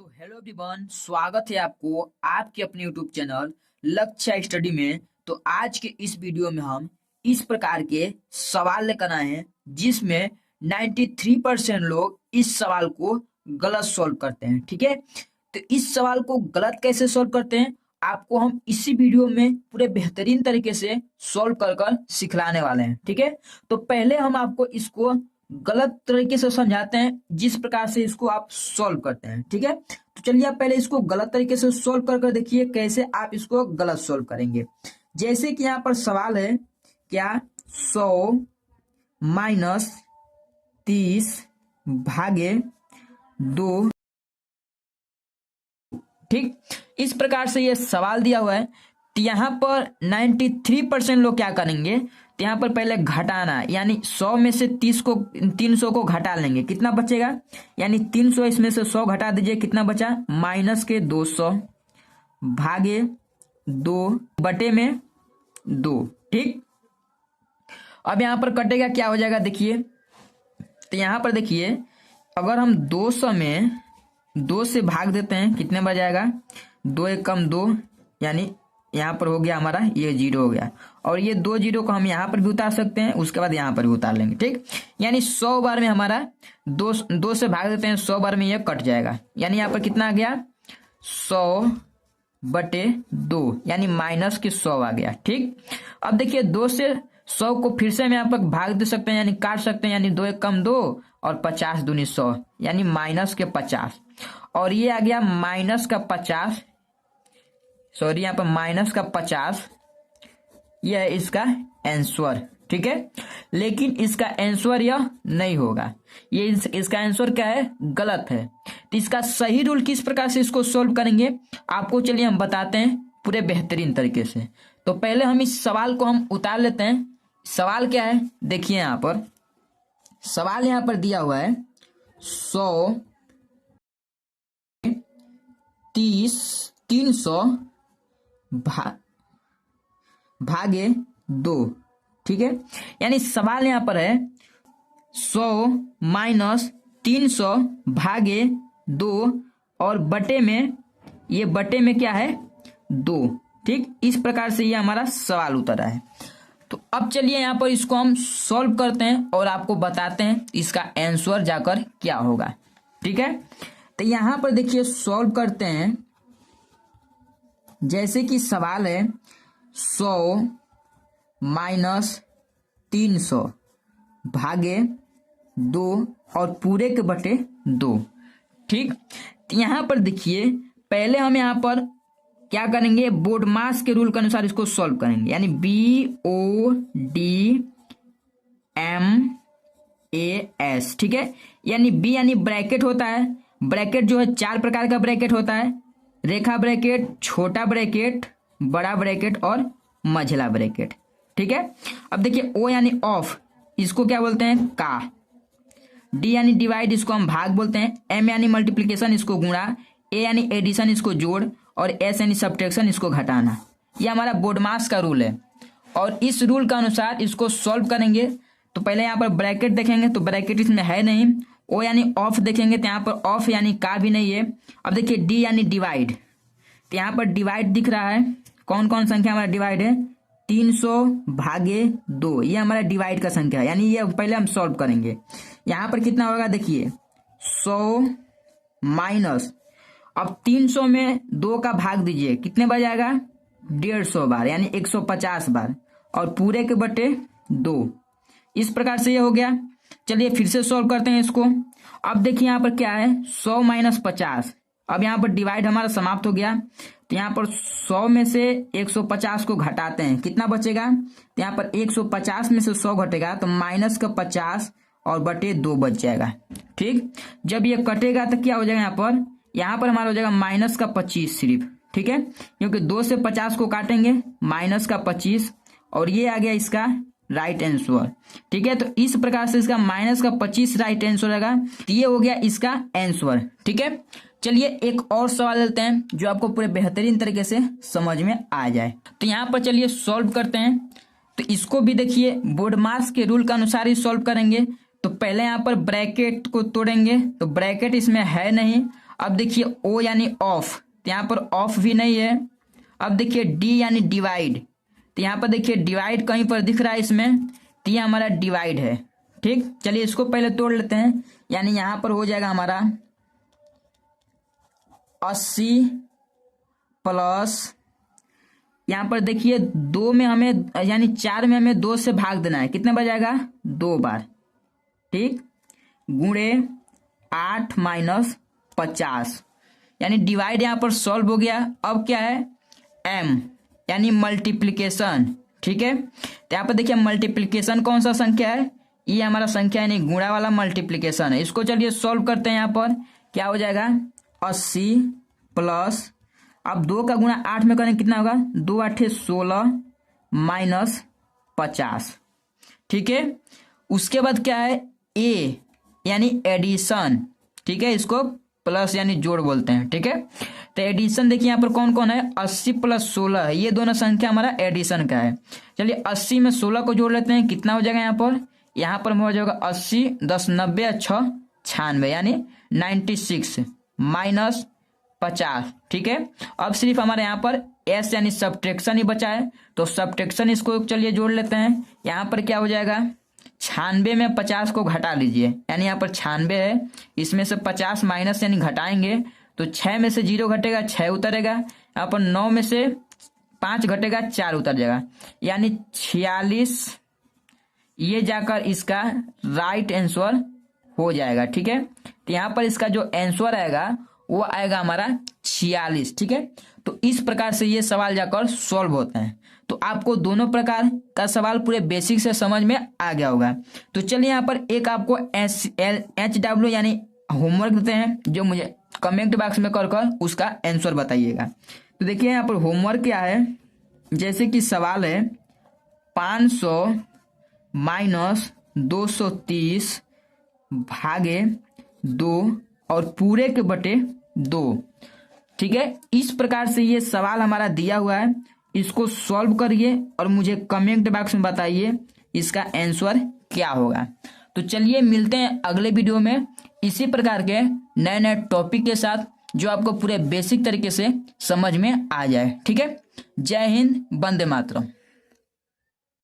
तो hello everyone, स्वागत है आपको आपके अपने यूट्यूब चैनल लक्ष्य स्टडी में। तो आज के इस वीडियो में हम इस प्रकार के सवाल लेकर आए हैं जिसमें 93% लोग इस सवाल को गलत सॉल्व करते हैं। ठीक है, तो इस सवाल को गलत कैसे सॉल्व करते हैं आपको हम इसी वीडियो में पूरे बेहतरीन तरीके से सॉल्व कर कर सिखलाने वाले हैं। ठीक है, तो पहले हम आपको इसको गलत तरीके से समझाते हैं जिस प्रकार से इसको आप सॉल्व करते हैं। ठीक है, तो चलिए आप पहले इसको गलत तरीके से सॉल्व कर कर देखिए कैसे आप इसको गलत सॉल्व करेंगे। जैसे कि यहाँ पर सवाल है क्या 100 माइनस 30 भागे 2। ठीक, इस प्रकार से ये सवाल दिया हुआ है। तो यहाँ पर 93% लोग क्या करेंगे, तो यहाँ पर पहले घटाना, यानी 100 में से 300 को घटा लेंगे, कितना बचेगा, यानी 300 इसमें से 100 घटा दीजिए, कितना बचा, माइनस के 200 भागे 2 बटे में 2। ठीक, अब यहाँ पर कटेगा, क्या हो जाएगा देखिए, तो यहाँ पर देखिए अगर हम 200 में 2 से भाग देते हैं कितने बच जाएगा, 2 एक कम 2, यानी यहाँ पर हो गया हमारा ये 0 हो गया, और ये 2 0 को हम यहाँ पर भी उतार सकते हैं, उसके बाद यहाँ पर भी उतार लेंगे। ठीक, यानी 100 बार में हमारा 2 से भाग देते हैं, 100 बार में ये कट जाएगा, यानी यहाँ पर कितना आ गया 100 बटे 2, यानी माइनस के 100 आ गया। ठीक, अब देखिए 2 से 100 को फिर से हम यहाँ पर भाग दे सकते हैं, यानी काट सकते हैं, यानी 2 एक कम 2 और 50 दूनी 100, यानी माइनस के 50, और ये आ गया माइनस का 50, सॉरी यहाँ पर माइनस का 50, यह है इसका आंसर। ठीक है, लेकिन इसका आंसर यह नहीं होगा, ये इसका आंसर क्या है, गलत है। तो इसका सही रूल किस प्रकार से इसको सॉल्व करेंगे आपको चलिए हम बताते हैं पूरे बेहतरीन तरीके से। तो पहले हम इस सवाल को हम उतार लेते हैं। सवाल क्या है देखिए, यहाँ पर सवाल यहाँ पर दिया हुआ है 100 300 भागे 2। ठीक है, यानी सवाल यहाँ पर है 100 माइनस 300 भागे 2 और बटे में, ये बटे में क्या है 2। ठीक, इस प्रकार से ये हमारा सवाल उतरा है। तो अब चलिए यहाँ पर इसको हम सॉल्व करते हैं और आपको बताते हैं इसका आंसर जाकर क्या होगा। ठीक है, तो यहाँ पर देखिए सॉल्व करते हैं। जैसे कि सवाल है 100 माइनस 300 भागे 2 और पूरे के बटे 2। ठीक, तो यहाँ पर देखिए पहले हम यहाँ पर क्या करेंगे, बोर्ड मास के रूल के अनुसार इसको सॉल्व करेंगे, यानी BODMAS। ठीक है, यानी बी यानी ब्रैकेट होता है, ब्रैकेट जो है 4 प्रकार का ब्रैकेट होता है, रेखा ब्रैकेट, छोटा ब्रैकेट, बड़ा ब्रैकेट और मझला ब्रैकेट। ठीक है, अब देखिए ओ यानी ऑफ, इसको क्या बोलते हैं का, डी यानी डिवाइड, इसको हम भाग बोलते हैं, एम यानी मल्टीप्लिकेशन, इसको गुणा, ए यानी एडिशन, इसको जोड़, और एस यानी सब्ट्रैक्शन, इसको घटाना। ये हमारा बोर्ड मास का रूल है और इस रूल के अनुसार इसको सॉल्व करेंगे। तो पहले यहाँ पर ब्रैकेट देखेंगे तो ब्रैकेट इसमें है नहीं, ओ यानी ऑफ देखेंगे तो यहाँ पर ऑफ यानी का भी नहीं है। अब देखिए डी यानी डिवाइड, तो यहाँ पर डिवाइड दिख रहा है, कौन कौन संख्या हमारा डिवाइड है, 300 भागे 2, ये हमारा डिवाइड का संख्या है, यानी ये पहले हम सॉल्व करेंगे। यहाँ पर कितना होगा देखिए 100 माइनस, अब 300 में 2 का भाग दीजिए, कितने बार जाएगा 150 बार, यानी 150 बार, और पूरे के बटे 2। इस प्रकार से ये हो गया। चलिए फिर से सॉल्व करते हैं इसको। अब देखिए यहाँ पर क्या है 100 माइनस 50, अब यहाँ पर डिवाइड हमारा समाप्त हो गया, तो यहाँ पर 100 में से 150 को घटाते हैं, कितना बचेगा, तो यहाँ पर 150 में से 100 घटेगा तो माइनस का 50 और बटे 2 बच जाएगा। ठीक, जब ये कटेगा तो क्या हो जाएगा, यहाँ पर हमारा हो जाएगा माइनस का 25 सिर्फ। ठीक है, क्योंकि 2 से 50 को काटेंगे, माइनस का 25, और ये आ गया इसका राइट आंसर। ठीक है, तो इस प्रकार से इसका माइनस का 25 राइट आंसर रहेगा, तो ये हो गया इसका आंसर। ठीक है, चलिए एक और सवाल लेते हैं जो आपको पूरे बेहतरीन तरीके से समझ में आ जाए। तो यहाँ पर चलिए सॉल्व करते हैं। तो इसको भी देखिए बोर्ड मास के रूल के अनुसार ही सॉल्व करेंगे। तो पहले यहाँ पर ब्रैकेट को तोड़ेंगे, तो ब्रैकेट इसमें है नहीं, अब देखिए ओ यानी ऑफ, तो यहाँ पर ऑफ भी नहीं है। अब देखिए डी यानी डिवाइड, तो यहाँ पर देखिए डिवाइड कहीं पर दिख रहा है इसमें, तो ये हमारा डिवाइड है। ठीक, चलिए इसको पहले तोड़ लेते हैं। यानी यहाँ पर हो जाएगा हमारा 80 प्लस, यहाँ पर देखिए 2 में हमें यानी 4 में हमें 2 से भाग देना है, कितने बार जाएगा 2 बार। ठीक, गुणे 8 माइनस 50, यानी डिवाइड यहाँ पर सॉल्व हो गया। अब क्या है m यानी मल्टीप्लिकेशन। ठीक है, तो यहाँ पर देखिए मल्टीप्लिकेशन कौन सा संख्या है, ये हमारा संख्या यानी गुणा वाला मल्टीप्लिकेशन है। इसको चलिए सॉल्व करते हैं। यहाँ पर क्या हो जाएगा 80 प्लस, अब 2 का गुणा 8 में करें कितना होगा 2 8 16 माइनस 50। ठीक है, उसके बाद क्या है ए यानी एडिशन। ठीक है, इसको प्लस यानी जोड़ बोलते हैं। ठीक है, तो एडिशन देखिए यहाँ पर कौन कौन है 80 प्लस 16 है, ये दोनों संख्या हमारा एडिशन का है। चलिए 80 में 16 को जोड़ लेते हैं, कितना हो जाएगा यहाँ पर हो जाएगा 80 10 90 6 96 यानी 96 माइनस 50। ठीक है, अब सिर्फ हमारे यहाँ पर एस यानी सब्ट्रैक्शन ही बचा है, तो सब्ट्रैक्शन इसको चलिए जोड़ लेते हैं। यहाँ पर क्या हो जाएगा 96 में 50 को घटा लीजिए, यानी यहाँ पर 96 है, इसमें से 50 माइनस यानी घटाएंगे तो 6 में से 0 घटेगा 6 उतरेगा, यहाँ पर 9 में से 5 घटेगा 4 उतर जाएगा, यानी 46। ये जाकर इसका राइट आंसर हो जाएगा। ठीक है, तो यहाँ पर इसका जो आंसर आएगा वो आएगा हमारा 46। ठीक है, तो इस प्रकार से ये सवाल जाकर सॉल्व होते हैं। तो आपको दोनों प्रकार का सवाल पूरे बेसिक से समझ में आ गया होगा। तो चलिए यहाँ पर एक आपको HW यानी होमवर्क देते हैं, जो मुझे कमेंट बॉक्स में कर उसका आंसर बताइएगा। तो देखिए यहाँ पर होमवर्क क्या है, जैसे कि सवाल है 500 माइनस 230 भागे 2 और पूरे के बटे 2। ठीक है, इस प्रकार से ये सवाल हमारा दिया हुआ है, इसको सॉल्व करिए और मुझे कमेंट बॉक्स में बताइए इसका आंसर क्या होगा। तो चलिए मिलते हैं अगले वीडियो में इसी प्रकार के नए नए टॉपिक के साथ, जो आपको पूरे बेसिक तरीके से समझ में आ जाए। ठीक है, जय हिंद, वंदे मातरम।